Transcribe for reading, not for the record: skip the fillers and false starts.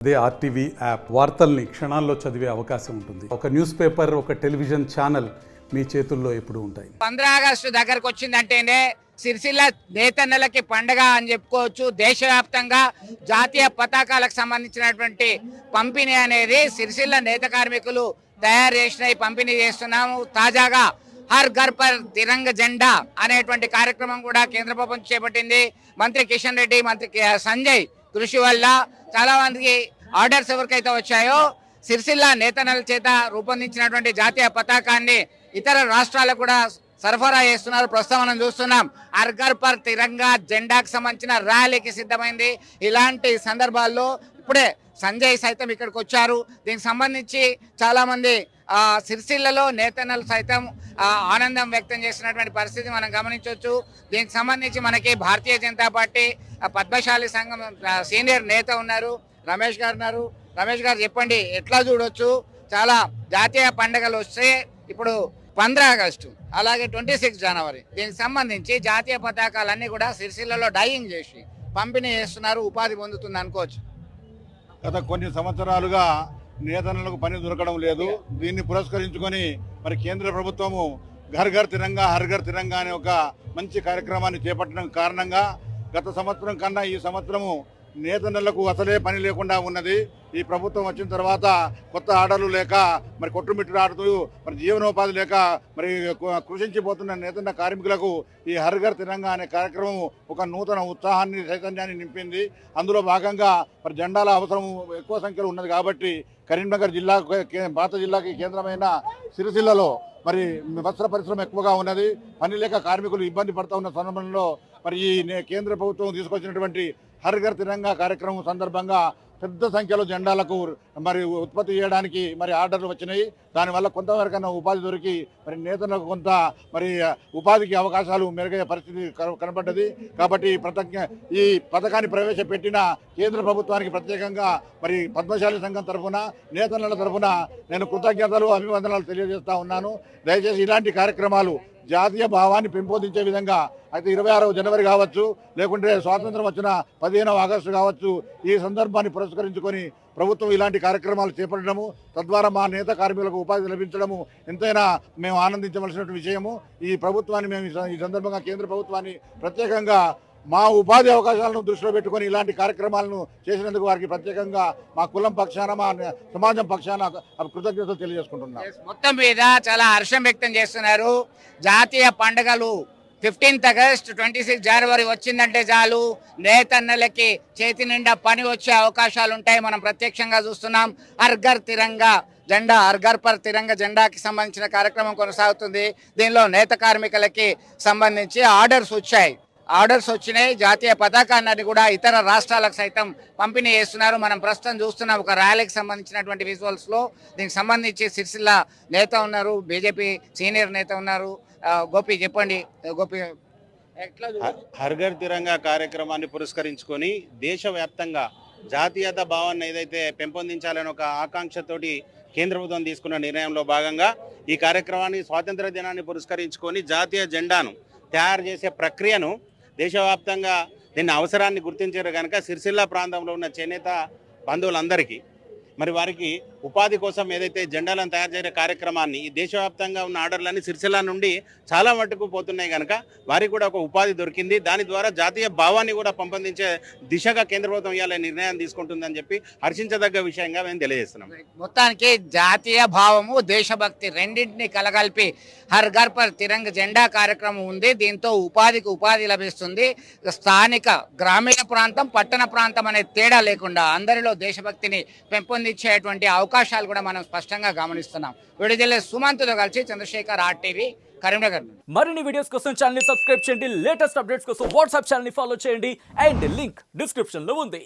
అదే RTV app వార్తల్ని క్షణాల్లో చదివే అవకాశం ఉంటుంది. ఒక న్యూస్ పేపర్, ఒక టెలివిజన్ ఛానల్ మీ చేతుల్లో ఎప్పుడు ఉంటాయి. 15 ఆగస్టు దగ్గరకు వచ్చిందంటేనే సిరిసిల్ల నేతన్నలకి పండగ అని చెప్పుకోవచ్చు. దేశవ్యాప్తంగా జాతీయ పతాకాలకు సంబంధించినటువంటి పంపిణీ అనేది సిరిసిల్ల నేత కార్మికులు తయారు చేసిన పంపిణీ చేస్తున్నాము. తాజాగా హర్ ఘర్ పర్ తిరంగ జెండా అనేటువంటి కార్యక్రమం కూడా కేంద్ర ప్రభుత్వం చేపట్టింది. మంత్రి కిషన్ రెడ్డి, మంత్రి సంజయ్ కృషి వల్ల చాలా మందికి ఆర్డర్స్ ఎవరికైతే వచ్చాయో సిరిసిల్ల నేతన్నల చేత రూపొందించినటువంటి జాతీయ పతాకాన్ని ఇతర రాష్ట్రాలకు కూడా సరఫరా చేస్తున్నారు. ప్రస్తుతం మనం చూస్తున్నాం హర్ ఘర్ పర్ తిరంగా జెండాకు సంబంధించిన ర్యాలీకి సిద్ధమైంది. ఇలాంటి సందర్భాల్లో ఇప్పుడే సంజయ్ సైతం ఇక్కడికి వచ్చారు. దీనికి సంబంధించి చాలా మంది సిరిసిల్లలో నేతన్నలు సైతం ఆనందం వ్యక్తం చేసినటువంటి పరిస్థితి మనం గమనించవచ్చు. దీనికి సంబంధించి మనకి భారతీయ జనతా పార్టీ పద్మశాలి సంఘం సీనియర్ నేత ఉన్నారు, రమేష్ గారు ఉన్నారు. రమేష్ గారు చెప్పండి, ఎట్లా చూడొచ్చు? చాలా జాతీయ పండుగలు వస్తే ఇప్పుడు 15 ఆగస్టు అలాగే 26 జనవరి దీనికి సంబంధించి జాతీయ పతాకాలన్నీ కూడా సిరిసిల్లలో డైయింగ్ చేసి పంపిణీ చేస్తున్నారు. ఉపాధి పొందుతుంది అనుకోవచ్చు. గత కొన్ని సంవత్సరాలుగా నేతన్నలకు పని దొరకడం లేదు. దీన్ని పురస్కరించుకొని మరి కేంద్ర ప్రభుత్వము ఘర్ ఘర్ తిరంగా హర్ ఘర్ తిరంగా అనే ఒక మంచి కార్యక్రమాన్ని చేపట్టడం కారణంగా గత సంవత్సరం కన్నా ఈ సంవత్సరము నేతన్నలకు అసలే పని లేకుండా ఉన్నది. ఈ ప్రభుత్వం వచ్చిన తర్వాత కొత్త ఆర్డర్లు లేక మరి కొట్టుమిట్టులాడుతూ మరి జీవనోపాధి లేక మరి కృషించిపోతున్న నేతన్న కార్మికులకు ఈ హర్ ఘర్ తిరంగా అనే కార్యక్రమం ఒక నూతన ఉత్సాహాన్ని, చైతన్యాన్ని నింపింది. అందులో భాగంగా మరి జెండాల అవసరం ఎక్కువ సంఖ్యలో ఉన్నది కాబట్టి కరీంనగర్ జిల్లా, పాత జిల్లాకి కేంద్రమైన సిరిసిల్లలో మరి వస్త్ర పరిశ్రమ ఎక్కువగా ఉన్నది. పని లేక కార్మికులు ఇబ్బంది పడుతూ ఉన్న సందర్భంలో మరి ఈ కేంద్ర ప్రభుత్వం తీసుకొచ్చినటువంటి హర్ ఘర్ తిరంగా కార్యక్రమం సందర్భంగా పెద్ద సంఖ్యలో జెండాలకు మరి ఉత్పత్తి చేయడానికి మరి ఆర్డర్లు వచ్చినాయి. దానివల్ల కొంతవరకైనా ఉపాధి దొరికి మరి నేతలకు కొంత మరి ఉపాధికి అవకాశాలు మెరుగయ్యే పరిస్థితి కనబడ్డది. కాబట్టి ఈ పథకాన్ని ప్రవేశపెట్టిన కేంద్ర ప్రభుత్వానికి ప్రత్యేకంగా మరి పద్మశాలి సంఘం తరఫున, నేతన్నల తరఫున నేను కృతజ్ఞతలు, అభివందనాలు తెలియజేస్తా ఉన్నాను. దయచేసి ఇలాంటి కార్యక్రమాలు జాతీయ భావాన్ని పెంపొందించే విధంగా అయితే 26వ జనవరి కావచ్చు, లేకుంటే స్వాతంత్రం వచ్చిన 15వ ఆగస్టు కావచ్చు, ఈ సందర్భాన్ని పురస్కరించుకొని ప్రభుత్వం ఇలాంటి కార్యక్రమాలు చేపట్టడము, తద్వారా మా నేత కార్మికులకు ఉపాధి లభించడము ఎంతైనా మేము ఆనందించవలసినటువంటి విషయము. ఈ ప్రభుత్వాన్ని మేము ఈ సందర్భంగా కేంద్ర ప్రభుత్వాన్ని ప్రత్యేకంగా మా ఉపాధి అవకాశాలను దృష్టిలో పెట్టుకొని ఇలాంటి కార్యక్రమాలను చేసినందుకు వారికి ప్రత్యేకంగా మా కులం పక్షాన, మా సమాజం పక్షాన కృతజ్ఞతలు తెలియజేసుకుంటున్నాం. మొత్తం మీద చాలా హర్షం వ్యక్తం చేస్తున్నారు. జాతీయ పండుగలు 15 ఆగస్టు 26 జనవరి వచ్చిందంటే చాలు నేతన్నలకి చేతి నిండా పని వచ్చే అవకాశాలు ఉంటాయి. మనం ప్రత్యక్షంగా చూస్తున్నాం. హర్ ఘర్ తిరంగా జెండా, హర్ ఘర్ పర్ తిరంగ జెండాకి సంబంధించిన కార్యక్రమం కొనసాగుతుంది. దీనిలో నేత కార్మికులకి సంబంధించి ఆర్డర్స్ వచ్చినాయి. జాతీయ పతాకాన్ని కూడా ఇతర రాష్ట్రాలకు సైతం పంపిణీ చేస్తున్నారు. మనం ప్రస్తుతం చూస్తున్నాం ఒక ర్యాలీకి సంబంధించినటువంటి విజువల్స్లో. దీనికి సంబంధించి సిరిసిల్ల నేత ఉన్నారు, బీజేపీ సీనియర్ నేత ఉన్నారు. గోపి చెప్పండి, గోపి ఎట్లా? హర్ ఘర్ తిరంగా కార్యక్రమాన్ని పురస్కరించుకొని దేశవ్యాప్తంగా జాతీయత భావాన్ని ఏదైతే పెంపొందించాలని ఒక ఆకాంక్షతోటి కేంద్ర ప్రభుత్వం తీసుకున్న నిర్ణయంలో భాగంగా ఈ కార్యక్రమాన్ని స్వాతంత్ర దినాన్ని పురస్కరించుకొని జాతీయ జెండాను తయారు చేసే ప్రక్రియను దేశవ్యాప్తంగా దీని అవసరాన్ని గుర్తించారు కనుక సిరిసిల్ల ప్రాంతంలో ఉన్న చేనేత బంధువులందరికీ మరి వారికి ఉపాధి కోసం ఏదైతే జెండాలను తయారు చేసే కార్యక్రమాన్ని ఈ దేశవ్యాప్తంగా ఉన్న ఆర్డర్లన్నీ సిరిసిల్ల నుండి చాలా మట్టుకు పోతున్నాయి కనుక వారికి కూడా ఒక ఉపాధి దొరికింది. దాని ద్వారా జాతీయ భావాన్ని కూడా పెంపొందించే దిశగా కేంద్ర ప్రభుత్వం ఇవాళ నిర్ణయం తీసుకుంటుందని చెప్పి హర్షించదగ్గ విషయంగా మేము తెలియజేస్తున్నాం. మొత్తానికి జాతీయ భావము, దేశభక్తి రెండింటినీ కలగలిపి హర్ ఘర్ పర్ తిరంగ జెండా కార్యక్రమం ఉంది. దీంతో ఉపాధికి ఉపాధి లభిస్తుంది. స్థానిక గ్రామీణ ప్రాంతం, పట్టణ ప్రాంతం అనే తేడా లేకుండా అందరిలో దేశభక్తిని పెంపొందించేటువంటి అవకాశాలు కూడా మనం స్పష్టంగా గమనిస్తున్నాం. విడుదల సుమంత్తో కలిసి చంద్రశేఖర్, RTV, కరీంనగర్. మరిన్ని వీడియోస్ కోసం ఛానల్ ని సబ్స్క్రైబ్ చేయండి. లేటెస్ట్ అప్డేట్స్ కోసం వాట్సాప్ ఛానల్ ని ఫాలో చేయండి. అండ్ లింక్ డిస్క్రిప్షన్ లో ఉంది.